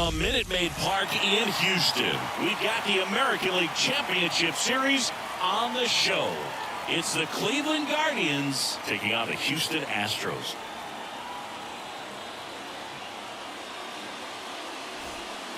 From Minute Maid Park in Houston, we've got the American League Championship Series on the show. It's the Cleveland Guardians taking on the Houston Astros.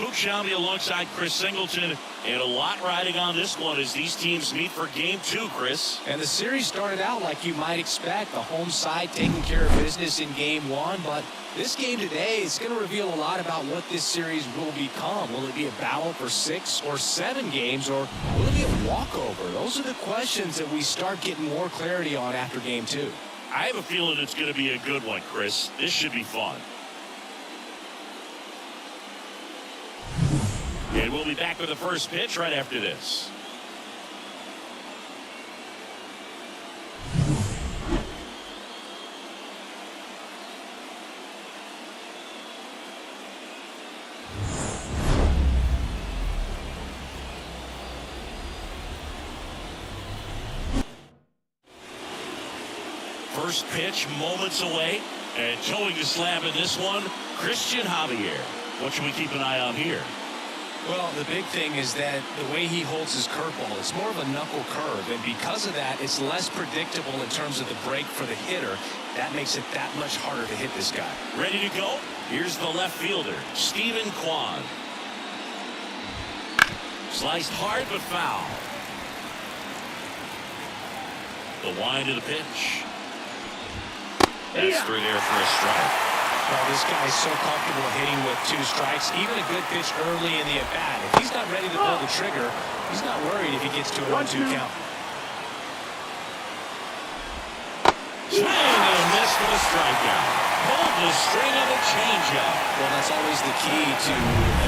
Luke Shelby alongside Chris Singleton, and a lot riding on this one as these teams meet for Game 2, Chris. And the series started out like you might expect, the home side taking care of business in Game 1, but this game today is going to reveal a lot about what this series will become. Will it be a battle for 6 or 7 games, or will it be a walkover? Those are the questions that we start getting more clarity on after Game 2. I have a feeling it's going to be a good one, Chris. This should be fun. And we'll be back with the first pitch right after this. First pitch moments away, and towing the slab in this one, Christian Javier. What should we keep an eye on here? Well, the big thing is that the way he holds his curveball, it's more of a knuckle curve, and because of that, it's less predictable in terms of the break for the hitter. That makes it that much harder to hit this guy. Ready to go? Here's the left fielder, Steven Kwan. Sliced hard but foul. The wind of the pitch. That's through there for a strike. Well, this guy is so comfortable hitting with 2 strikes. Even a good pitch early in the at-bat. If he's not ready to pull the trigger, he's not worried if he gets to a 1-2 count. Swing and a miss for the strikeout. Pulled the string of a changeup. Well, that's always the key to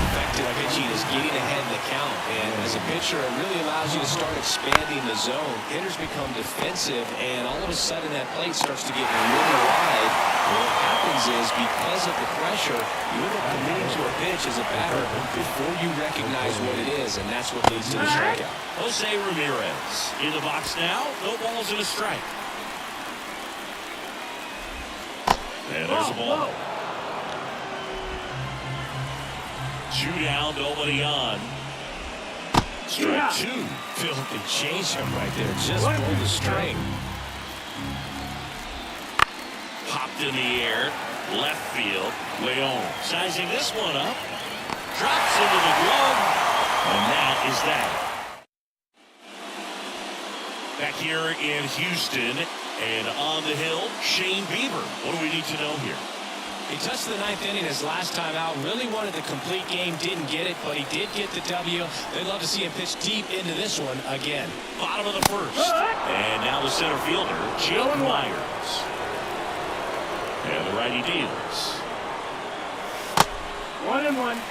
effective pitching, is getting ahead in the count. And as a pitcher, it really allows you to start expanding the zone. Hitters become defensive, and all of a sudden that plate starts to get really wide. And what happens is, because of the pressure, you end up committing to a pitch as a batter before you recognize what it is, and that's what leads to the strikeout. Jose Ramirez in the box now. No balls and a strike. And there's a ball. 2 down, nobody on. Strike 2. Filthy changeup right there. Just pulled the string. Popped in the air. Left field. Leon sizing this one up. Drops into the glove. And that is that. Back here in Houston, and on the hill, Shane Bieber. What do we need to know here? He touched the 9th inning his last time out. Really wanted the complete game. Didn't get it, but he did get the W. They'd love to see him pitch deep into this one again. Bottom of the first. And now the center fielder, Jake Meyers. And the righty deals. 1-1.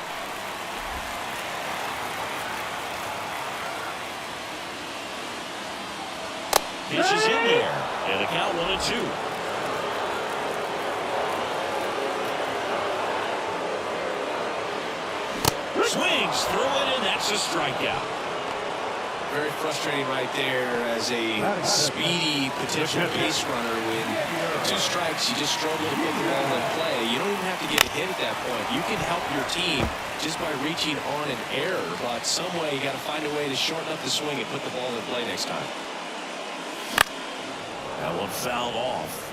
Pitch is in there. And the count 1-2. Swings through it, and that's a strikeout. Very frustrating right there as a speedy potential base runner. With 2 strikes, you just struggle to put the ball in play. You don't even have to get a hit at that point. You can help your team just by reaching on an error, but some way you got to find a way to shorten up the swing and put the ball in play next time. That one fouled off.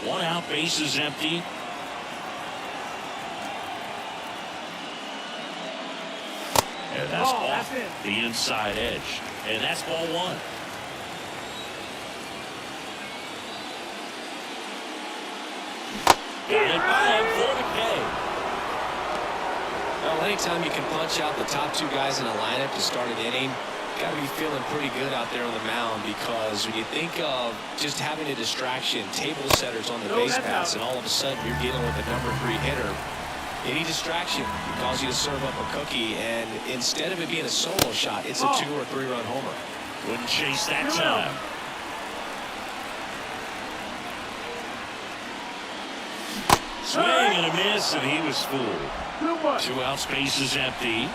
1 out, base is empty. And that's off the inside edge. And that's ball 1. Got it by him for the K. Well, anytime you can punch out the top 2 guys in a lineup to start an inning, got to be feeling pretty good out there on the mound, because when you think of just having a distraction, table setters on the base paths, and all of a sudden you're dealing with a number 3 hitter, any distraction can cause you to serve up a cookie, and instead of it being a solo shot, it's a 2 or 3 run homer. Wouldn't chase that time. Swing and a miss, and he was fooled. 2 out, space is empty.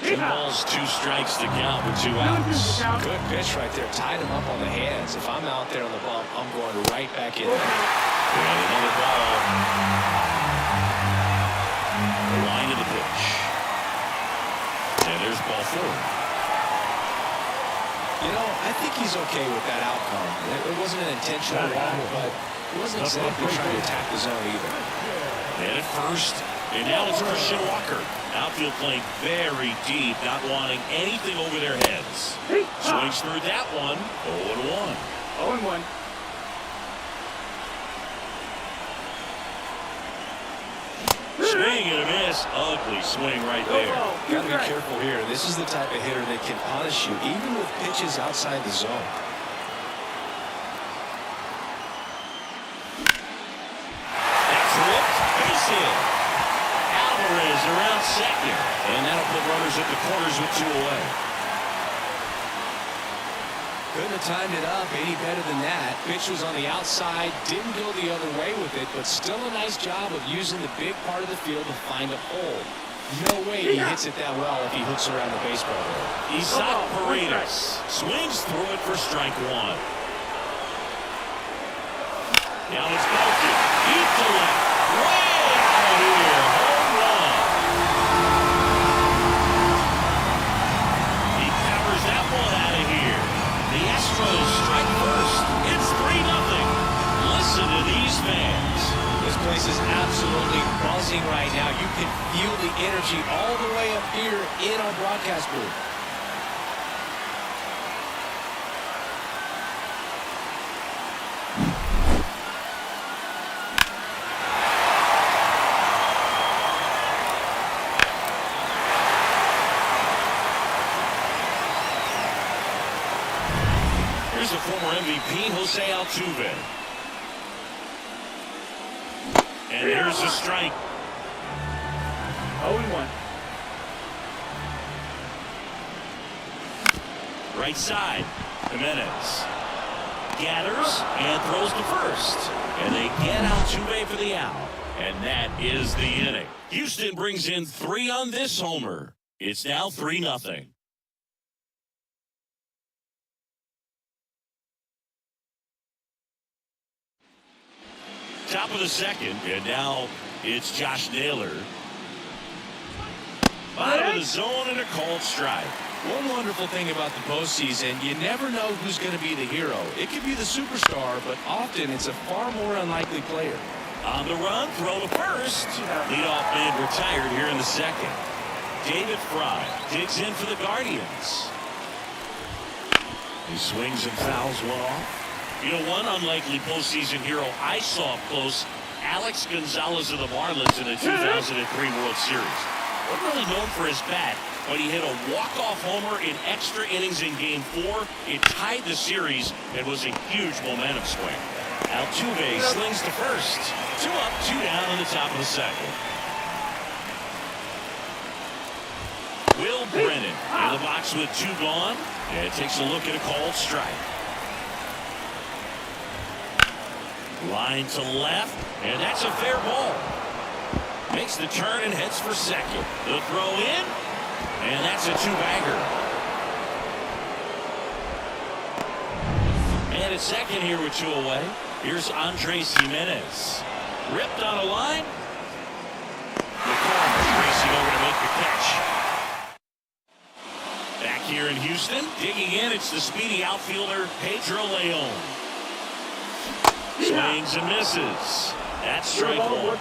And balls, 2 strikes to count with 2 outs. Good pitch right there. Tied him up on the hands. If I'm out there on the bump, I'm going right back in. And another ball. The line of the pitch. And there's ball 4. You know, I think he's okay with that outcome. It wasn't an intentional walk, but he wasn't exactly trying to attack the zone either. And at first, and now it's Christian Walker. Outfield playing very deep, not wanting anything over their heads. Swings through that one. 0-1. 0-1. Swing and a miss. Ugly swing right there. Got to be careful here. This is the type of hitter that can punish you, even with pitches outside the zone. That's ripped. Base hit. Alvarez around second. And that'll put runners at the corners with 2 away. Couldn't have timed it up any better than that. Pitch was on the outside, didn't go the other way with it, but still a nice job of using the big part of the field to find a hole. No way he hits it that well if he hooks around the baseball there. Isaac Paredes swings through it for strike 1. Now it's Belkin. Deep to left. Way out here. Home run. He powers that one out of here. The Astros strike first. It's 3-0. Listen to these fans. This place is absolutely buzzing right now. You can feel the energy all the way up here in our broadcast booth. Here's the former MVP, Jose Altuve. And here's a strike. 0-1. Right side, Gimenez gathers and throws to first. And they get Altuve for the out. And that is the inning. Houston brings in 3 on this homer. It's now 3-0. Top of the second, and now it's Josh Naylor. Bottom of the zone and a called strike. One wonderful thing about the postseason, you never know who's going to be the hero. It could be the superstar, but often it's a far more unlikely player. On the run, throw to first. Leadoff man retired here in the second. David Fry digs in for the Guardians. He swings and fouls one off. You know, one unlikely postseason hero I saw up close, Alex Gonzalez of the Marlins in the 2003 World Series. Wasn't really known for his bat, but he hit a walk-off homer in extra innings in Game 4. It tied the series and was a huge momentum swing. Altuve slings to first. 2 up, 2 down in the top of the second. Will Brennan in the box with 2 gone, and takes a look at a called strike. Line to left, and that's a fair ball. Makes the turn and heads for second. The throw in, and that's a 2-bagger. And at second here with 2 away, here's Andres Gimenez. Ripped on a line. McCormick racing over to make the catch. Back here in Houston, digging in, it's the speedy outfielder Pedro Leon. Swings and misses. That's strike 1.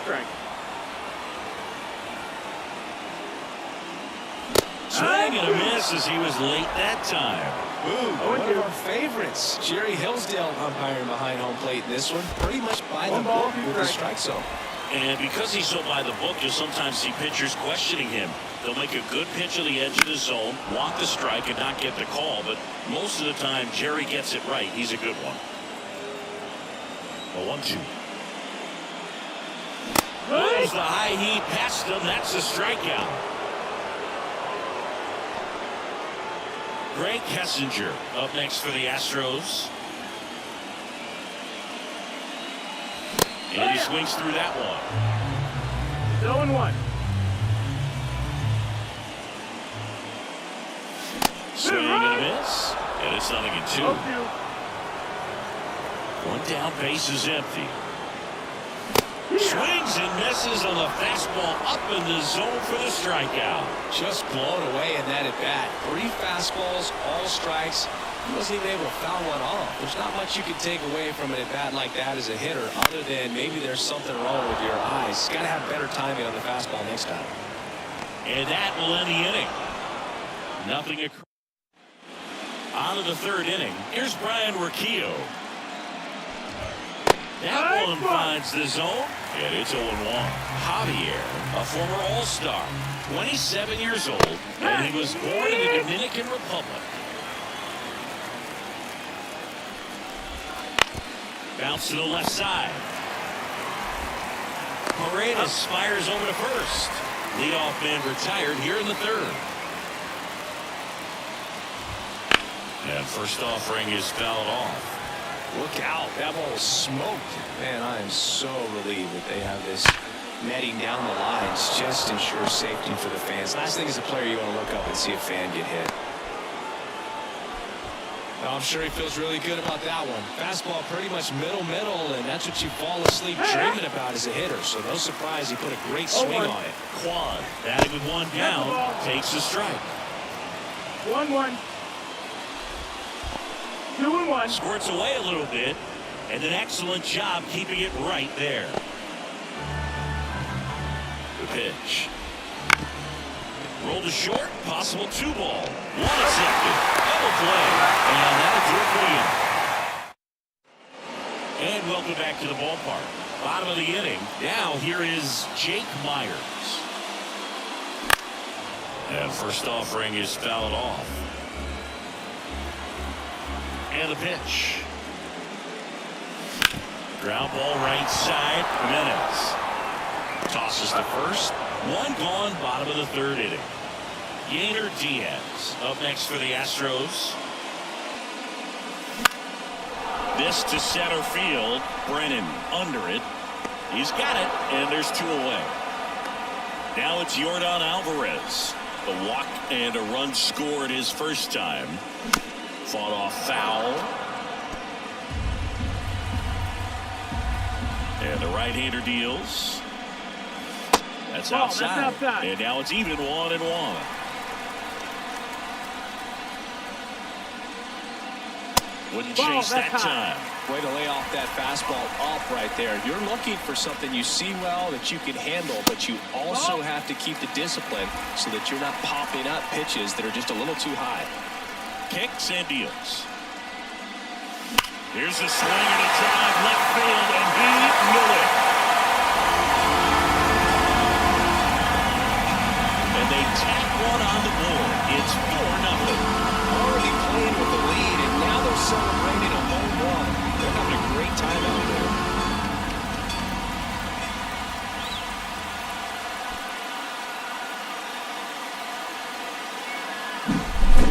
Swing and a miss as he was late that time. Ooh, one of our favorites. Jerry Hillsdale umpiring behind home plate in this one. Pretty much by the book with the strike zone. And because he's so by the book, you'll sometimes see pitchers questioning him. They'll make a good pitch on the edge of the zone, want the strike, and not get the call. But most of the time, Jerry gets it right. He's a good one. A 1-2. Blows the high heat past him. That's a strikeout. Grae Kessinger up next for the Astros. And he swings through that one. 0-1. Swing and a miss. And it's 0-2. One down, base is empty. Swings and misses on the fastball up in the zone for the strikeout. Just blown away in that at bat. 3 fastballs, all strikes. He wasn't even able to foul one off. There's not much you can take away from an at bat like that as a hitter, other than maybe there's something wrong with your eyes. Got to have better timing on the fastball next time. And that will end the inning. Nothing. On to the 3rd inning. Here's Brian Urquijo. That one finds the zone, and it's 0-1. Javier, a former All-Star, 27 years old, and he was born in the Dominican Republic. Bounce to the left side. Paredes fires over to first. Leadoff man retired here in the 3rd. And first offering is fouled off. Look out. That ball was smoked. Man, I am so relieved that they have this netting down the lines. Just ensures safety for the fans. Last thing as a player, you want to look up and see a fan get hit. Well, I'm sure he feels really good about that one. Fastball pretty much middle, and that's what you fall asleep dreaming about as a hitter. So no surprise he put a great swing on it. Quan, batting with one down, takes a strike. 1-1. 2-1. Squirts away a little bit, and an excellent job keeping it right there. The pitch. Rolled to short, possible 2-ball. 1 accepted. Double play. And that'll do it for you. And welcome back to the ballpark. Bottom of the inning. Now here is Jake Meyers. And first offering is fouled off. And the pitch. Ground ball right side. Gimenez tosses to first. One gone, bottom of the 3rd inning. Yordan Diaz up next for the Astros. This to center field. Brennan under it. He's got it, and there's 2 away. Now it's Yordan Alvarez. A walk and a run scored his first time. Fought off foul. And the right-hander deals. That's outside. And now it's even 1-1. Wouldn't chase that time. Way to lay off that fastball up right there. You're looking for something you see well that you can handle, but you also have to keep the discipline so that you're not popping up pitches that are just a little too high. Kicks and deals. Here's a swing and a drive left field, and he knew it. And they tack one on the board. It's 4-0. Already playing with the lead, and now they're celebrating a home run. They're having a great time out there.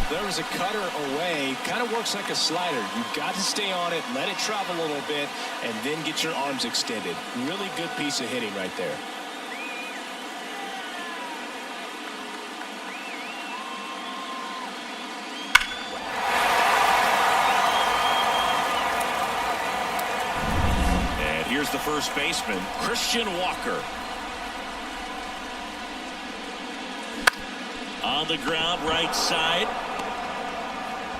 There was a cutter away. Kind of works like a slider. You've got to stay on it, let it travel a little bit, and then get your arms extended. Really good piece of hitting right there. And here's the first baseman, Christian Walker. On the ground, right side.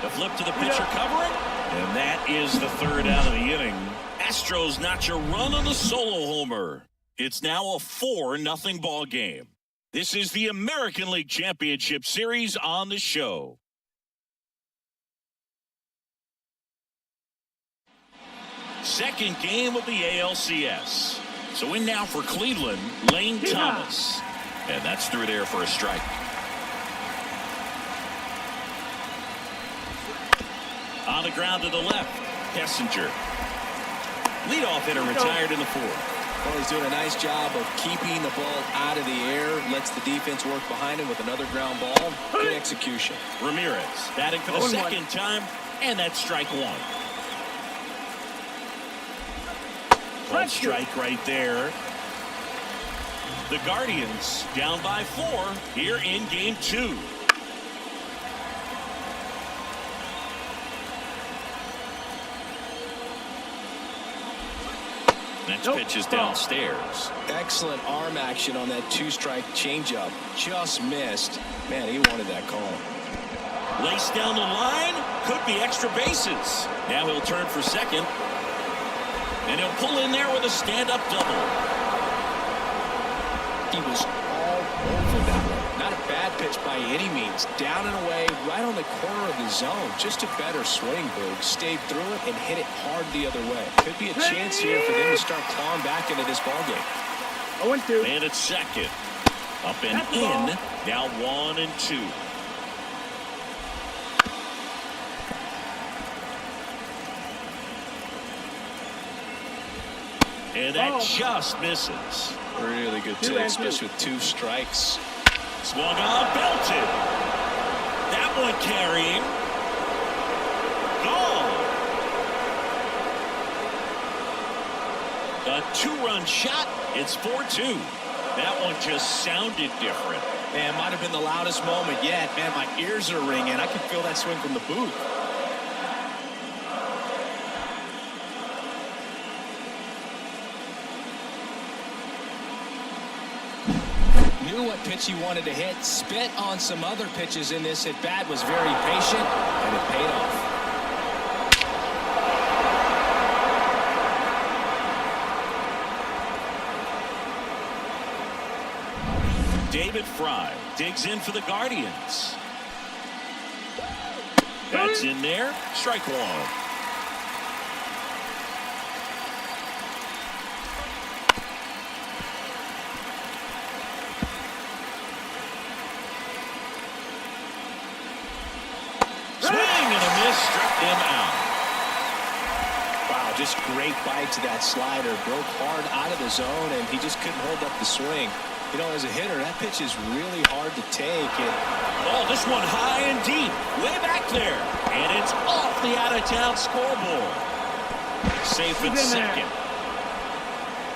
The flip to the pitcher covering. And that is the 3rd out of the inning. Astros notch a run on the solo homer. It's now a 4-0 ball game. This is the American League Championship Series on the show. Second game of the ALCS. So in now for Cleveland, Lane Thomas. And that's through there for a strike. On the ground to the left, Kessinger. Leadoff hitter retired in the 4th. Well, he's doing a nice job of keeping the ball out of the air. Lets the defense work behind him with another ground ball. Good execution. Ramirez batting for the second time, and that's strike 1. One strike right there. The Guardians down by 4 here in game 2. Next Nope. pitch is Ball. downstairs. Excellent arm action on that two-strike changeup. Just missed. Man, he wanted that call. Laced down the line. Could be extra bases. Now he'll turn for second. And he'll pull in there with a stand-up double. He was all over that one. Not a bad pitch by any means. Down and away, right on the corner of the zone. Just a better swing, Boog. Stayed through it and hit it hard the other way. Could be a chance here for them to start clawing back into this ballgame. 0-2. And it's second. Up and That's the in. ball. Now 1-2. And that Ball. just misses. Really good 2-2. take, especially with 2 strikes. Swung on, belted. That one carrying. Gone. A 2-run shot. It's 4-2. That one just sounded different. Man, might have been the loudest moment yet. Man, my ears are ringing. I can feel that swing from the booth. Knew what pitch he wanted to hit. Spit on some other pitches in this at bat. Was very patient, and it paid off. David Fry digs in for the Guardians. That's in there. Strike one. Swing and a miss. Struck him out. Wow, just great bite to that slider. Broke hard out of the zone, and he just couldn't hold up the swing. You know, as a hitter, that pitch is really hard to take. Oh, this one high and deep. Way back there. And it's off the out-of-town scoreboard. Safe at He's in there. second.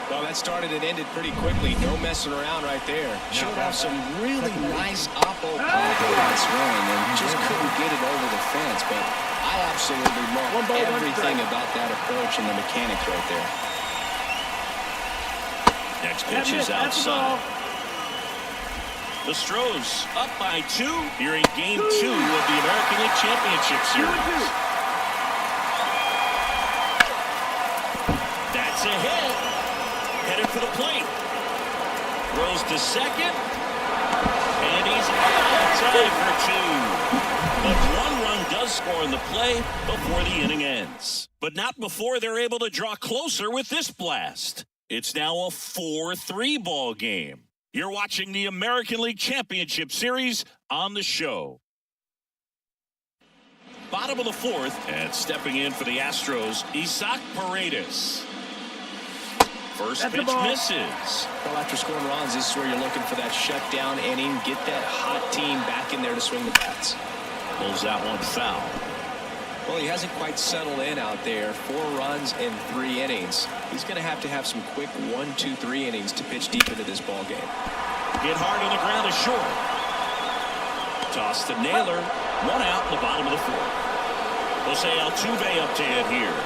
Well, that started and ended pretty quickly. No messing around right there. Showed off some really nice oppo power on that swing and just couldn't get it over the fence. But I absolutely love One ball, one everything strike. about that approach and the mechanics right there. Next pitch is That's the outside. ball. The Astros up by 2 here in Game 2 of the American League Championship Series. 2-2. That's a hit. Headed for the plate. Throws to second. And he's outside for 2. But 1 run does score in the play before the inning ends. But not before they're able to draw closer with this blast. It's now a 4-3 ball game. You're watching the American League Championship Series on the show. Bottom of the 4th, and stepping in for the Astros, Isaac Paredes. First That's the pitch ball. misses. Well, after scoring runs, this is where you're looking for that shutdown inning. Get that hot team back in there to swing the bats. Pulls that one foul. Well, he hasn't quite settled in out there. 4 runs in 3 innings. He's going to have some quick 1, 2, 3 innings to pitch deep into this ball game. Hit hard on the ground is short. Toss to Naylor. 1 out in the bottom of the 4th. Jose Altuve up to hit here.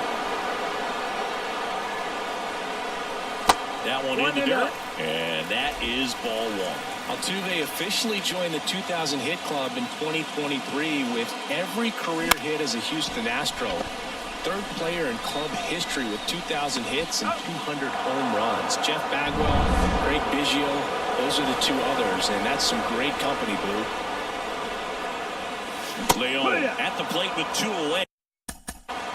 That one in the dirt. And that is ball 1. Altuve officially joined the 2,000 hit club in 2023 with every career hit as a Houston Astro. 3rd player in club history with 2,000 hits and 200 home runs. Jeff Bagwell, Craig Biggio, those are the 2 others, and that's some great company, Boo. Leon at the plate with 2 away.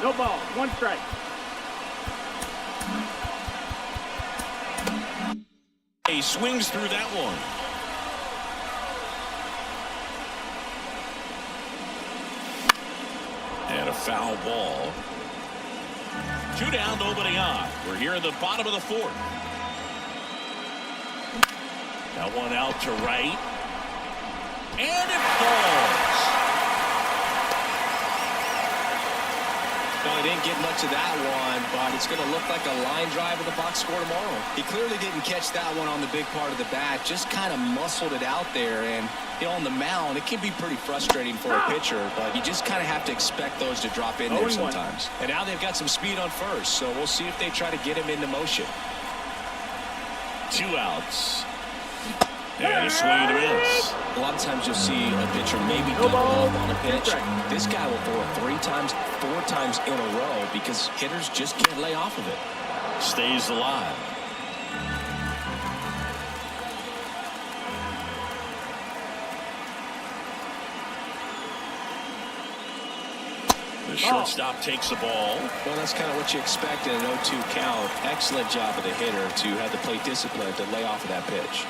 No ball. 1 strike. He swings through that one. And a foul ball. 2 down, nobody on. We're here in the bottom of the 4th. That one out to right. And it falls. Well, he didn't get much of that one, but it's going to look like a line drive in the box score tomorrow. He clearly didn't catch that one on the big part of the bat, just kind of muscled it out there. And, you know, on the mound, it can be pretty frustrating for a pitcher, but you just kind of have to expect those to drop in there sometimes. And now they've got some speed on first, so we'll see if they try to get him into motion. 2 outs. And a swing and a miss. A lot of times you'll see a pitcher maybe double up on a pitch. This guy will throw it 3 times, 4 times in a row because hitters just can't lay off of it. Stays alive. The shortstop takes the ball. Well, that's kind of what you expect in an 0-2 count. Excellent job of the hitter to have the plate discipline to lay off of that pitch.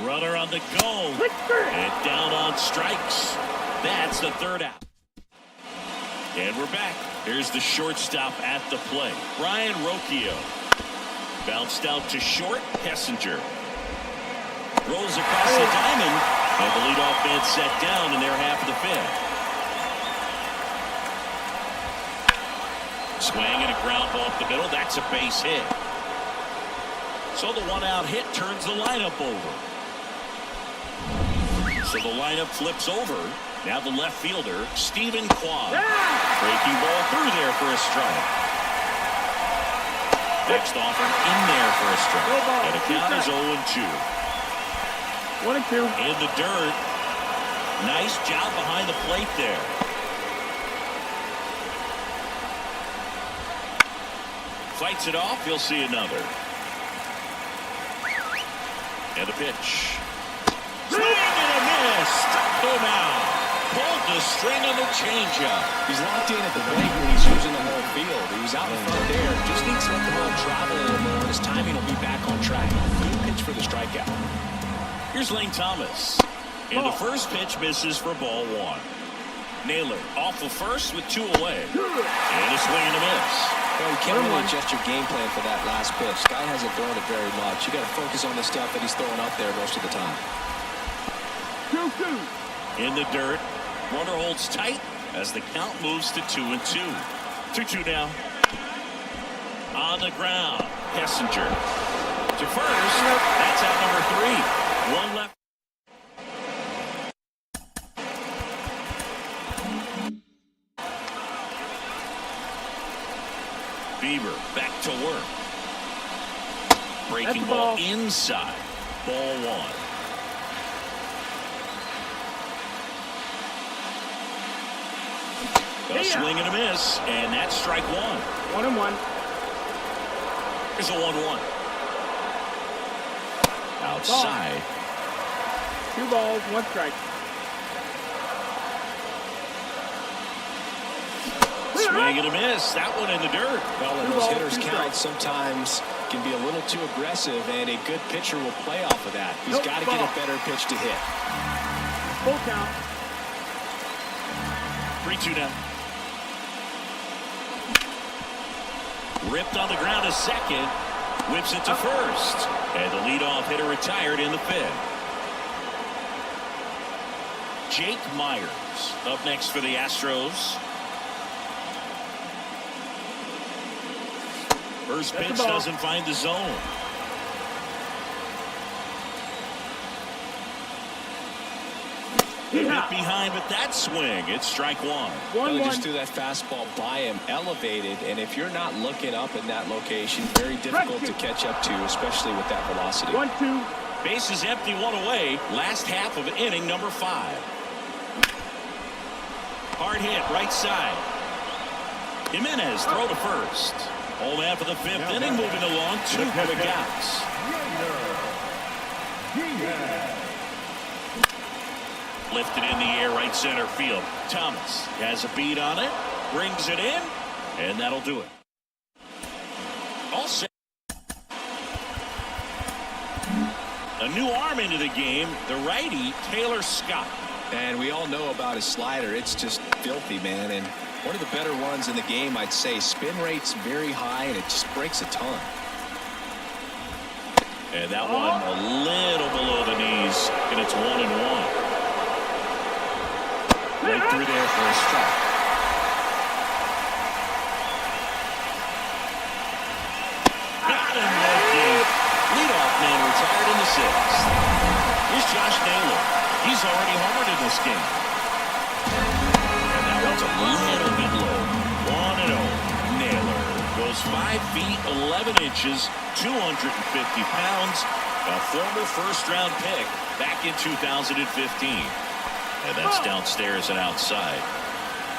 Runner on the go. And down on strikes. That's the 3rd out. And we're back. Here's the shortstop at the plate. Ryan Rocchio. Bounced out to short. Kessinger. Rolls across the diamond. And the leadoff man set down in their half of the 5th. Swing and a ground ball up the middle. That's a base hit. So the 1-out hit turns the lineup over. So the lineup flips over. Now the left fielder, Stephen Kwan. Breaking ball through there for a strike. Next offer in there for a strike. And the count is 0-2. 1-2. In the dirt. Nice job behind the plate there. Fights it off. He'll see another. And a pitch. Swing and a miss. Struck him out. Pulled the string on the changeup. He's locked in at the plate when he's using the whole field. He was out in front there. Just needs to let the ball travel a little more. His timing will be back on track. Good pitch for the strikeout. Here's Lane Thomas. And the first pitch misses for ball 1. Naylor off of first with 2 away. And a swing and a miss. Well, you can't really adjust your game plan for that last pitch. Guy hasn't thrown it very much. You got to focus on the stuff that he's throwing up there most of the time. 2-2. In the dirt. Runner holds tight as the count moves to 2-2. 2-2 now. On the ground. Kessinger to first. That's out number 3. 1 left. Bieber back to work. Breaking ball inside. Ball 1. A swing and a miss, and that's strike 1. 1-1. Here's a 1-1. Outside. 2 balls, 1 strike. Swing and a miss. That one in the dirt. Well, when those hitters count, sometimes can be a little too aggressive, and a good pitcher will play off of that. He's got to get a better pitch to hit. Full count. 3-2 now. Ripped on the ground to second. Whips it to first. And the leadoff hitter retired in the 5th. Jake Meyers up next for the Astros. First pitch doesn't find the zone. Hit behind, but that swing, it's strike 1. Well, just threw that fastball by him, elevated, and if you're not looking up in that location, very difficult to catch up to, especially with that velocity. 1-2. Bases empty, 1 away. Last half of inning number 5. Hard hit, right side. Gimenez throw to first. Home half of the 5th inning, moving along. 2 quick outs. Lifted in the air, right center field. Thomas has a beat on it, brings it in, and that'll do it. All set. A new arm into the game, the righty, Taylor Scott. And we all know about his slider. It's just filthy, man. And one of the better ones in the game, I'd say. Spin rate's very high, and it just breaks a ton. And that one a little below the knees, and it's 1-1. Right through there for a strike. Got him looking. Leadoff man retired in the 6th. Here's Josh Naylor. He's already homered in this game. And that one's a little bit low. 1-0. Naylor goes 5 feet 11 inches, 250 pounds. A former first-round pick back in 2015. And that's downstairs and outside.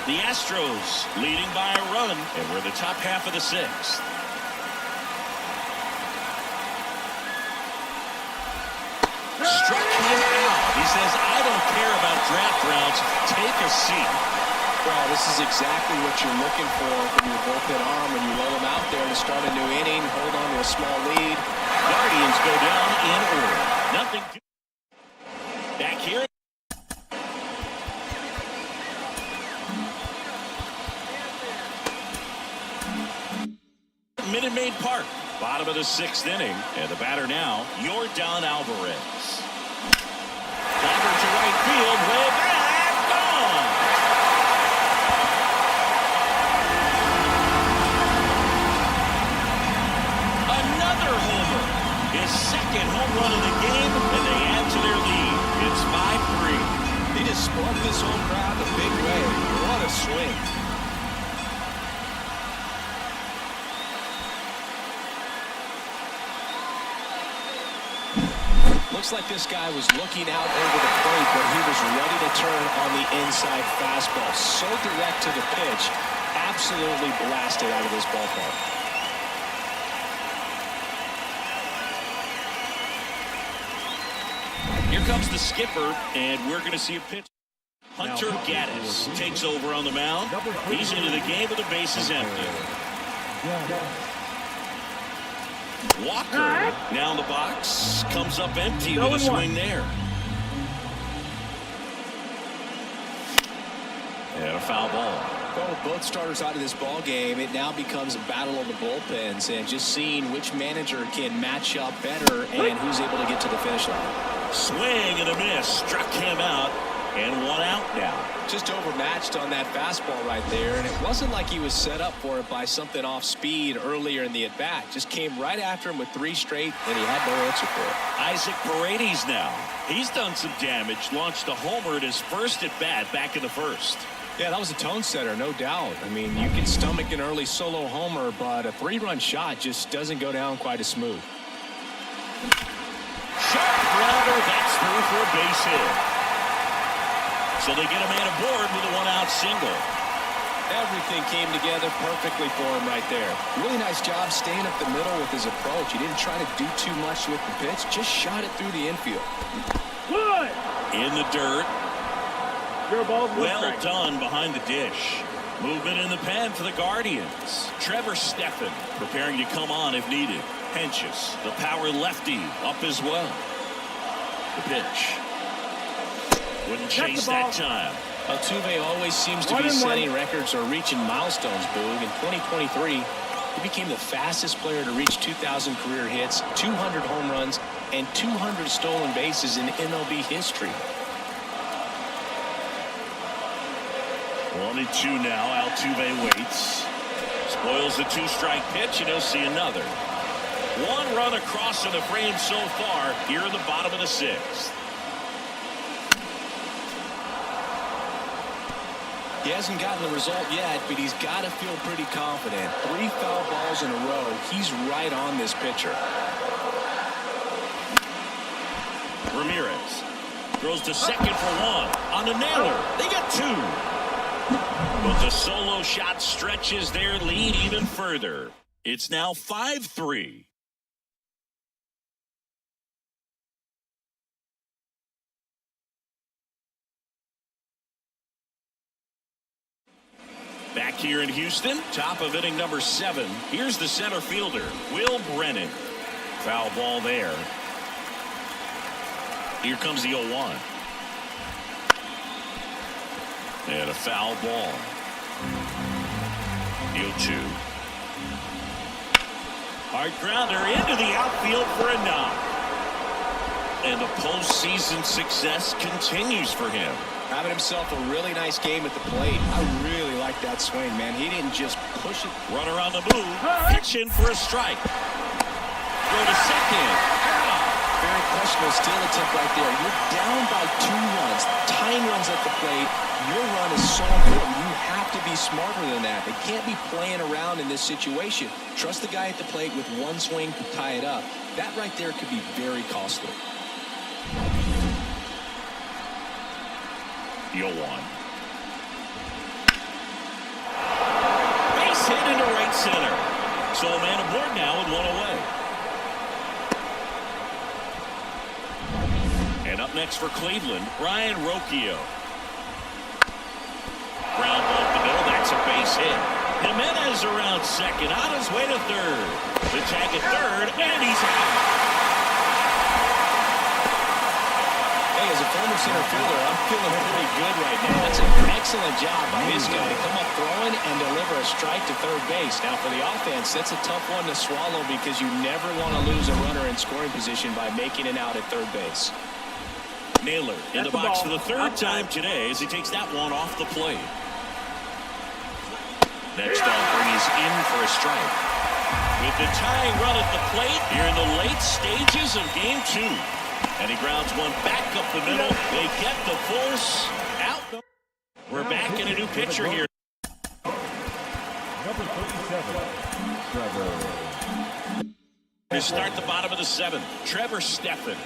The Astros leading by a run, and we're in the top half of the 6th. Struck him out. He says, I don't care about draft rounds. Take a seat. Well, this is exactly what you're looking for from your bullpen arm when you roll him out there to start a new inning, hold on to a small lead. Guardians go down in order. Nothing to back here. Minute Maid Park, bottom of the 6th inning, and the batter now, Yordan Alvarez. Clever to right field, way back, gone. Another homer, his 2nd home run of the game, and they add to their lead. It's 5-3. He just spun this home crowd a big way. What a swing. Looks like this guy was looking out over the plate, but he was ready to turn on the inside fastball. So direct to the pitch, absolutely blasted out of this ballpark. Here comes the skipper, and we're going to see a pitch. Hunter Gaddis takes over on the mound. He's into the game with the bases empty. Walker now in the box, comes up empty with a swing there. And a foul ball. Well, with both starters out of this ball game, it now becomes a battle of the bullpens and just seeing which manager can match up better and who's able to get to the finish line. Swing and a miss, struck him out, and 1 out now. Just overmatched on that fastball right there, and it wasn't like he was set up for it by something off speed earlier in the at-bat. Just came right after him with 3 straight, and he had no answer for it. Isaac Paredes now. He's done some damage, launched a homer at his first at-bat back in the 1st. Yeah, that was a tone setter, no doubt. I mean, you can stomach an early solo homer, but a 3-run shot just doesn't go down quite as smooth. Sharp grounder, that's through for a base hit. So they get a man aboard with a 1-out single. Everything came together perfectly for him right there. Really nice job staying up the middle with his approach. He didn't try to do too much with the pitch, just shot it through the infield. Good. In the dirt. Well done behind the dish. Movement in the pen for the Guardians. Trevor Stephan preparing to come on if needed. Henches, the power lefty, up as well. The pitch. Wouldn't chase that time. Altuve always seems to be setting records or reaching milestones, Boog. In 2023, he became the fastest player to reach 2,000 career hits, 200 home runs, and 200 stolen bases in MLB history. 1-2 now. Altuve waits. Spoils the 2-strike pitch, and he'll see another. 1 run across in the frame so far here in the bottom of the 6th. He hasn't gotten the result yet, but he's got to feel pretty confident. 3 foul balls in a row. He's right on this pitcher. Ramirez throws to second for 1 on the Naylor. They got 2. But the solo shot stretches their lead even further. It's now 5-3. Back here in Houston, top of inning number 7. Here's the center fielder, Will Brennan. Foul ball there. Here comes the 0-1. And a foul ball. The 0-2. Hard grounder into the outfield for a knock. And the postseason success continues for him. Having himself a really nice game at the plate. I really like that swing, man. He didn't just push it. Runner on the move. Pitching for a strike. Go to second. Very questionable steal attempt right there. You're down by 2 runs. Tying runs at the plate. Your run is so important. You have to be smarter than that. They can't be playing around in this situation. Trust the guy at the plate with 1 swing to tie it up. That right there could be very costly. 0-1. Base hit into right center. So a man aboard now with 1 away. And up next for Cleveland, Ryan Rocchio. Ground ball up the middle. That's a base hit. Gimenez around second, on his way to third. The tag at third, and he's out. As a former center fielder, I'm feeling pretty good right now. That's an excellent job by this guy to come up throwing and deliver a strike to third base. Now for the offense, that's a tough one to swallow because you never want to lose a runner in scoring position by making it out at third base. Naylor in the box for the 3rd time today as he takes that one off the plate. Next offering is in for a strike. With the tying run at the plate here in the late stages of game 2. And he grounds one back up the middle. They get the force out. We're back in a new pitcher here. Number 37, Trevor. To start the bottom of the 7th, Trevor Stephan.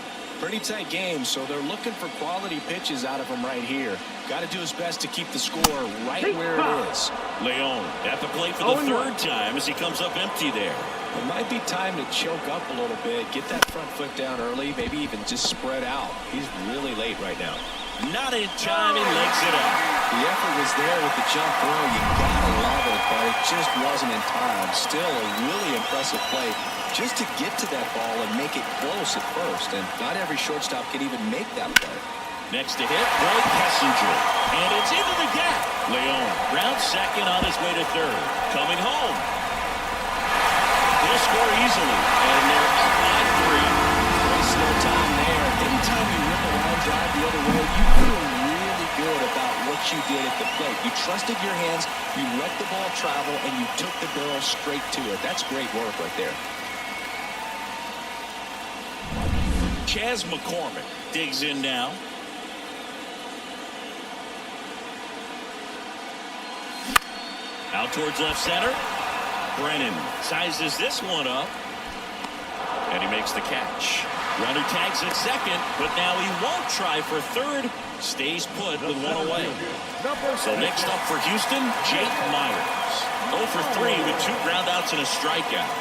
Pretty tight game, so they're looking for quality pitches out of him right here. Got to do his best to keep the score right where it is. Leon at the plate for the 3rd time as he comes up empty there. It might be time to choke up a little bit, get that front foot down early, maybe even just spread out. He's really late right now. Not in time, he legs it out. The effort was there with the jump throw. You gotta love it, but it just wasn't in time. Still a really impressive play just to get to that ball and make it close at first. And not every shortstop can even make that play. Next to hit, Grae Kessinger. And it's into the gap. Leon round second on his way to third. Coming home. They'll score easily, and they're up by 3. Waste no time there. Anytime you rip a line drive the other way, you feel really good about what you did at the plate. You trusted your hands, you let the ball travel, and you took the barrel straight to it. That's great work right there. Chas McCormick digs in now. Out towards left center. Brennan sizes this one up. And he makes the catch. Runner tags at second, but now he won't try for third. Stays put with 1 away. So next up for Houston, Jake Meyers. 0 for 3 with 2 groundouts and a strikeout.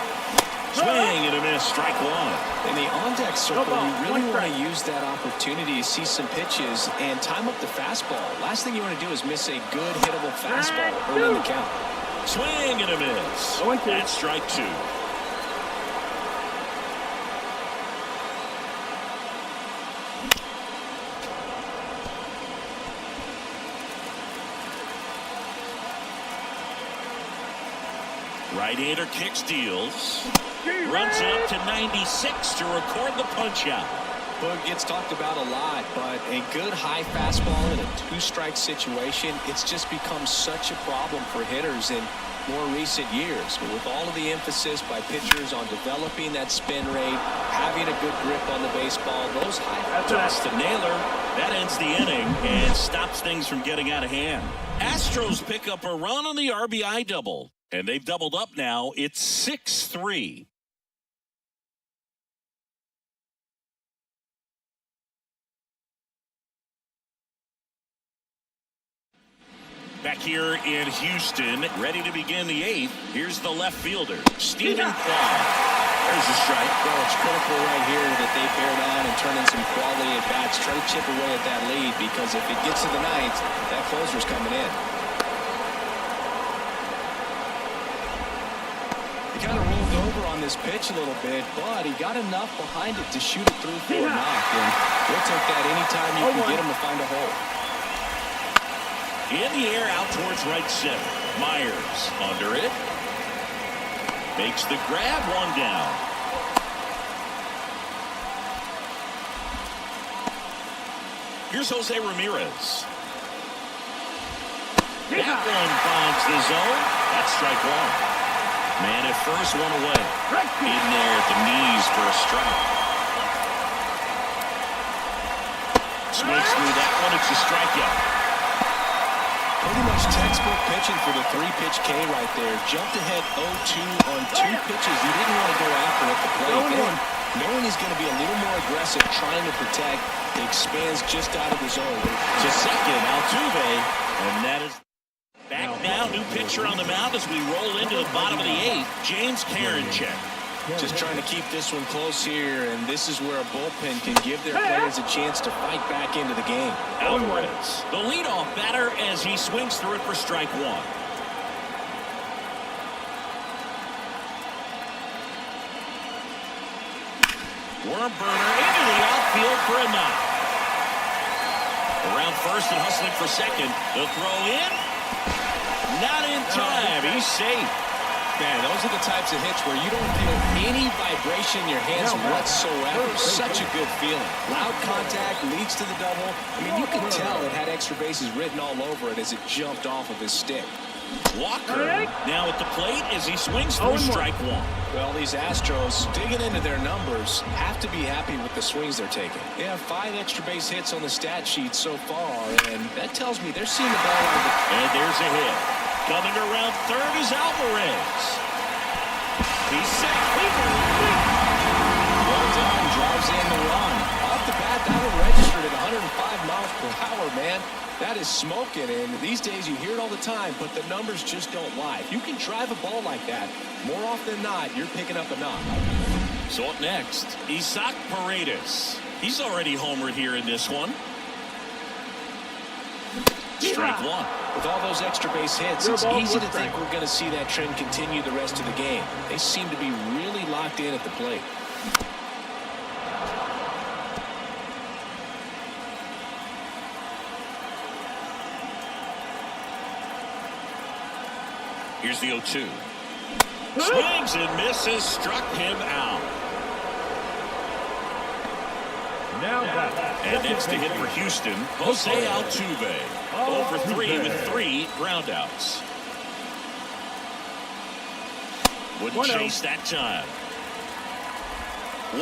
Swing and a miss, strike 1. In the on-deck circle, you really want to use that opportunity to see some pitches and time up the fastball. Last thing you want to do is miss a good hittable fastball early in the count. Swing and a miss. That's strike 2. Right-hander kick steals. Runs it up to 96 to record the punch-out. Boog gets talked about a lot, but a good high fastball in a 2-strike situation, it's just become such a problem for hitters in more recent years. But with all of the emphasis by pitchers on developing that spin rate, having a good grip on the baseball, those high toss to Naylor. That ends the inning and stops things from getting out of hand. Astros pick up a run on the RBI double, and they've doubled up now. It's 6-3. Back here in Houston, ready to begin the 8th. Here's the left fielder, Stephen Kwan. There's a strike. Well, it's critical right here that they bear down and turn in some quality at bats. Try to chip away at that lead, because if it gets to the 9th, that closer's coming in. He kind of rolled over on this pitch a little bit, but he got enough behind it to shoot it through for a knock. And we'll take that anytime you can get him to find a hole. In the air out towards right center. Meyers under it. Makes the grab, one down. Here's Jose Ramirez. That one finds the zone. That's strike one. Man at first, one away. In there at the knees for a strike. Swings through that one. It's a strikeout. Pretty much textbook pitching for the 3-pitch K right there. Jumped ahead 0-2 on 2 pitches. He didn't want to go after at the plate. Then, knowing he's going to be a little more aggressive, trying to protect, he expands just out of the zone. To second, Altuve. And that is... Back now, new pitcher on the mound as we roll into the bottom of the 8th. James Karinchak. Just trying to keep this one close here, and this is where a bullpen can give their players a chance to fight back into the game. Alvarez, the leadoff batter as he swings through it for strike one. Worm burner into the outfield for a knock. Around first and hustling for second. The throw in. Not in time. He's safe. Man, those are the types of hits where you don't feel any vibration in your hands whatsoever. Such a good feeling. Loud contact leads to the double. I mean, you can tell it had extra bases written all over it as it jumped off of his stick. Walker now at the plate as he swings through strike one. Well, these Astros, digging into their numbers, have to be happy with the swings they're taking. They have 5 extra base hits on the stat sheet so far, and that tells me they're seeing the ball out of the... And there's a hit. Coming around third is Alvarez. He's safe. Well done. Drives in the run. Off the bat, that one registered at 105 miles per hour, man. That is smoking, and these days you hear it all the time, but the numbers just don't lie. If you can drive a ball like that, more often than not, you're picking up a knock. So up next, Isaac Paredes. He's already homered here in this one. Strike one. With all those extra base hits, it's easy to think we're going to see that trend continue the rest of the game. They seem to be really locked in at the plate. Here's the 0-2. Swings and misses, struck him out. And next to hit for Houston, Jose Altuve. 0-for-3 with 3 groundouts. Wouldn't chase that time.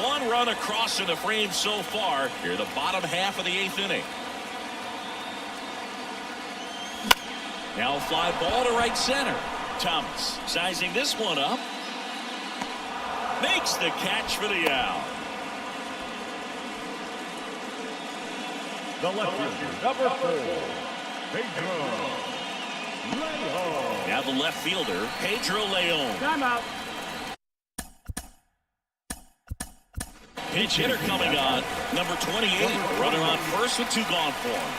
1 run across in the frame so far. Here, the bottom half of the 8th inning. Now fly ball to right center. Thomas sizing this one up. Makes the catch for the out. The left fielder, number 4, Pedro Leon. Now the left fielder, Pedro Leon. Time out. Pinch hitter coming on, number 28. Runner on first with 2 gone for him.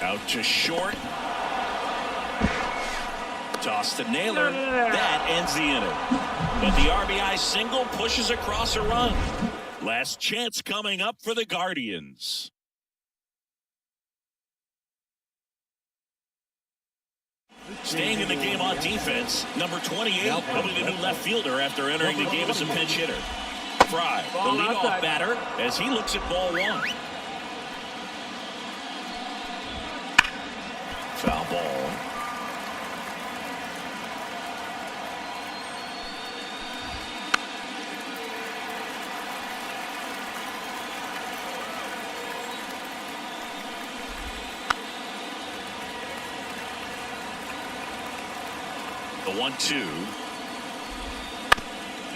Out to short. Toss to Naylor. That ends the inning. But the RBI single pushes across a run. Last chance coming up for the Guardians. Staying in the game on defense, number 28, probably the new left fielder after entering the game as a pinch hitter. Fry, the leadoff batter, as he looks at ball 1. Foul ball. The 1-2.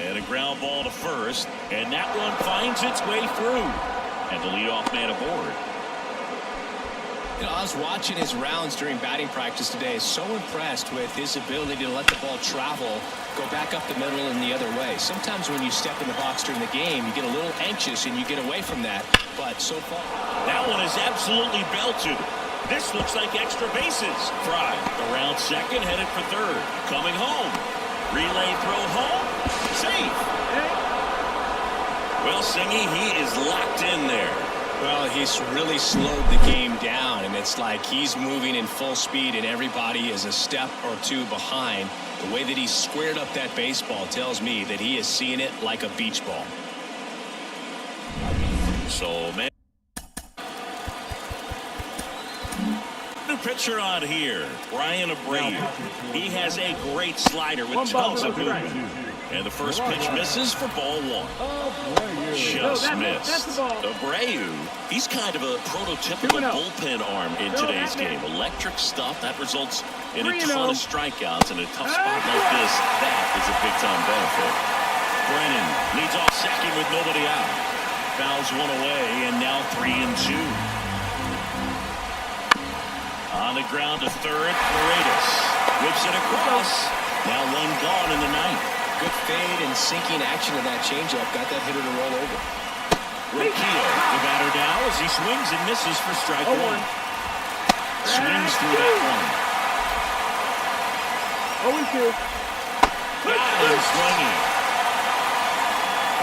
And a ground ball to first. And that one finds its way through. And the leadoff man aboard. You know, I was watching his rounds during batting practice today. So impressed with his ability to let the ball travel, go back up the middle and the other way. Sometimes when you step in the box during the game, you get a little anxious and you get away from that. But so far, that one is absolutely belted. This looks like extra bases. Fry around second, headed for third. Coming home. Relay throw home. Safe. Well, Singy, he is locked in there. Well, he's really slowed the game down, and it's like he's moving in full speed and everybody is a step or two behind. The way that he squared up that baseball tells me that he is seeing it like a beach ball. So, man. New pitcher on here, Brennan RBI. He has a great slider with tons of movement. And the first pitch misses for ball one. Just missed. RBI, he's kind of a prototypical bullpen arm in today's game. Electric stuff that results in a ton of strikeouts. In a tough spot like this, that is a big-time benefit. Brennan leads off second with nobody out. Fouls one away, and now 3-2. On the ground to third, Paredes whips it across. Now one gone in the ninth. Good fade and sinking action of that changeup got that hitter to roll over. Rocchio, the batter now as he swings and misses for strike one. Swings through that one. 0-2. Got him swinging.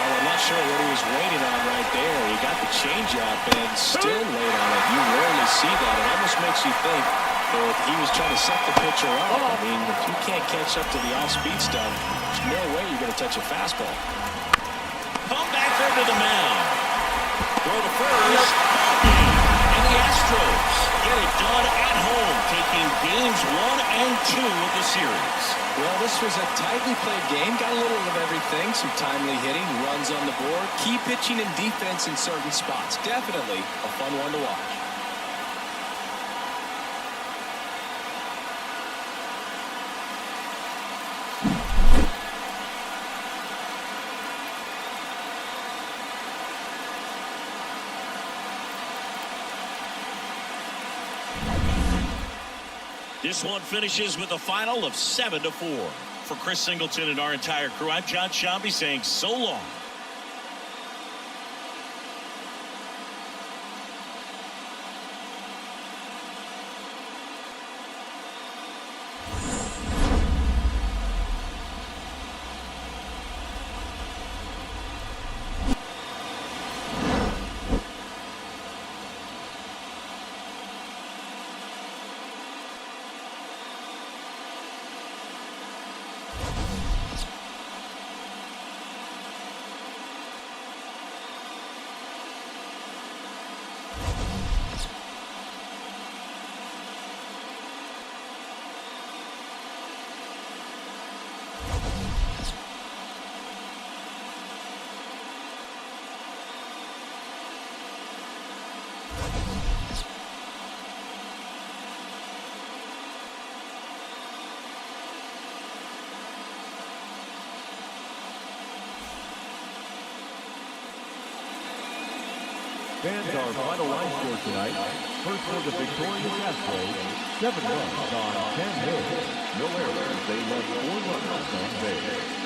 Well, I'm not sure what he was waiting on right there. He got the changeup and still laid on it. You rarely see that. It almost makes you think that he was trying to set the pitcher up. I mean, if you can't catch up to the off-speed stuff, there's no way you're going to touch a fastball. Comebacker to the mound. Throw to first. And the Astros get it done at home, taking games 1 and 2 of the series. Well, this was a tightly played game. Got a little of everything. Some timely hitting, runs on the board, key pitching and defense in certain spots. Definitely a fun one to watch. This one finishes with a final of 7-4. For Chris Singleton and our entire crew, I'm John Shambi saying so long. Fans, our final line score tonight. First for the victorious Astros, 7 runs on 10 hits. No errors. They left 4 runners on base.